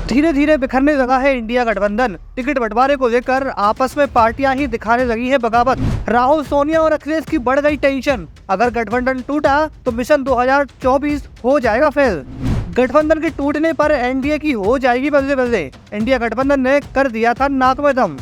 धीरे धीरे बिखरने लगा है इंडिया गठबंधन। टिकट बंटवारे को लेकर आपस में पार्टियां ही दिखाने लगी है बगावत। राहुल, सोनिया और अखिलेश की बढ़ गई टेंशन। अगर गठबंधन टूटा तो मिशन 2024 हो जाएगा फेल। गठबंधन के टूटने पर एनडीए की हो जाएगी बल्ले बल्ले। इंडिया गठबंधन ने कर दिया था नाक में दम।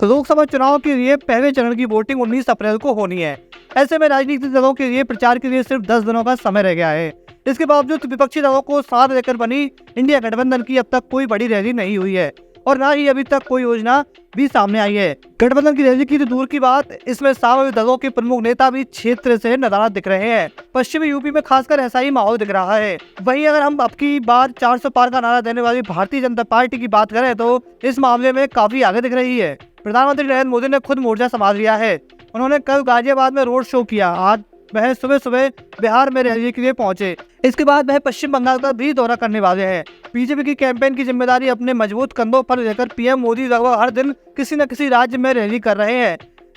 लोकसभा चुनाव के लिए पहले चरण की वोटिंग 19 अप्रैल को होनी है। ऐसे में राजनीतिक दलों के लिए प्रचार के लिए सिर्फ 10 दिनों का समय रह गया है। इसके बावजूद विपक्षी दलों को साथ लेकर बनी इंडिया गठबंधन की अब तक कोई बड़ी रैली नहीं हुई है और न ही अभी तक कोई योजना भी सामने आई है। गठबंधन की रैली की तो दूर की बात, इसमें सामूहिक दलों के प्रमुख नेता भी क्षेत्र से नदारद दिख रहे हैं। पश्चिमी यूपी में खासकर ऐसा ही माहौल दिख रहा है। वहीं अगर हम अब की बार 400 पार का नारा देने वाली भारतीय जनता पार्टी की बात करें तो इस मामले में काफी आगे दिख रही है। प्रधानमंत्री नरेंद्र मोदी ने खुद मोर्चा संभाल लिया है। उन्होंने कल गाजियाबाद में रोड शो किया। आज वह सुबह सुबह बिहार में रैली के लिए पहुंचे। इसके बाद वह पश्चिम बंगाल का भी दौरा करने वाले हैं। बीजेपी की कैंपेन की जिम्मेदारी अपने मजबूत कंधों पर लेकर पीएम मोदी लगभग हर दिन किसी न किसी राज्य में रैली कर रहे हैं।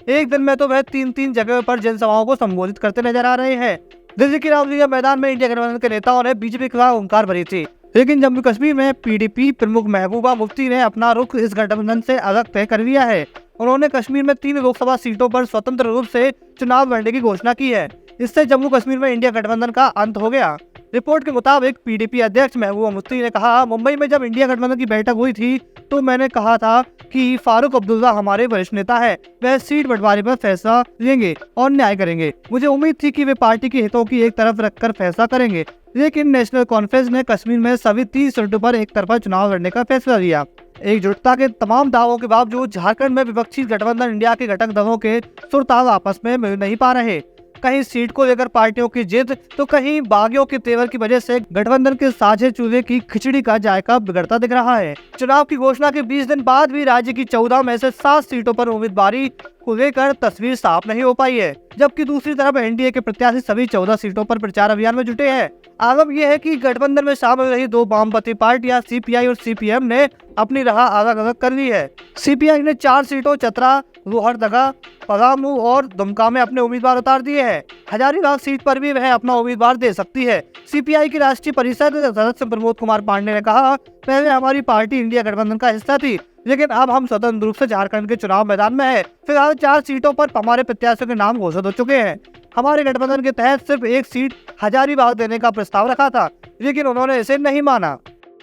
एक दिन में तो वह 3-3 जगह पर जनसभाओं को संबोधित करते नजर आ रहे हैं। दिल्ली के रामलीला मैदान में इंडिया गठबंधन के नेताओं ने बीजेपी के खिलाफ हुंकार भरी थी, लेकिन जम्मू कश्मीर में पीडीपी प्रमुख महबूबा मुफ्ती ने अपना रुख इस गठबंधन से अलग तय कर लिया है। उन्होंने कश्मीर में 3 लोकसभा सीटों पर स्वतंत्र रूप से चुनाव लड़ने की घोषणा की है। इससे जम्मू कश्मीर में इंडिया गठबंधन का अंत हो गया। रिपोर्ट के मुताबिक पीडीपी अध्यक्ष महबूबा मुफ्ती ने कहा, मुंबई में जब इंडिया गठबंधन की बैठक हुई थी तो मैंने कहा था कि फारूक अब्दुल्ला हमारे वरिष्ठ नेता है, वह सीट बंटवारे पर फैसला लेंगे और न्याय करेंगे। मुझे उम्मीद थी कि वे पार्टी के हितों की एक तरफ रखकर फैसला करेंगे, लेकिन नेशनल कॉन्फ्रेंस ने कश्मीर में सभी 30 सीटों पर एक तरफा चुनाव लड़ने का फैसला लिया। एकजुटता के तमाम दावों के बावजूद झारखंड में विपक्षी गठबंधन इंडिया के घटक दलों के सुरताल आपस में मिल नहीं पा रहे। कहीं सीट को लेकर पार्टियों की जिद तो कहीं बागियों के तेवर की वजह से गठबंधन के साझे चूल्हे की खिचड़ी का जायका बिगड़ता दिख रहा है। चुनाव की घोषणा के 20 दिन बाद भी राज्य की 14 में से 7 सीटों पर उम्मीदवारी को लेकर तस्वीर साफ नहीं हो पाई है, जबकि दूसरी तरफ एनडीए के प्रत्याशी सभी 14 सीटों पर प्रचार अभियान में जुटे हैं। आगम यह है कि गठबंधन में शामिल रही 2 वामपंथी पार्टियां सीपीआई और सीपीएम ने अपनी राह अलग अलग कर ली है। सीपीआई ने 4 सीटों चतरा, लोहरदगा, पलामू और दुमका में अपने उम्मीदवार उतार दिए हैं। हजारीबाग सीट पर भी वह अपना उम्मीदवार दे सकती है। सीपीआई की राष्ट्रीय परिषद सदस्य प्रमोद कुमार पांडे ने कहा, पहले हमारी पार्टी इंडिया गठबंधन का हिस्सा थी, लेकिन अब हम स्वतंत्र रूप से झारखंड के चुनाव मैदान में है। फिलहाल 4 सीटों पर हमारे प्रत्याशियों के नाम घोषित हो चुके हैं। हमारे गठबंधन के तहत सिर्फ 1 सीट हजारीबाग देने का प्रस्ताव रखा था, लेकिन उन्होंने इसे नहीं माना।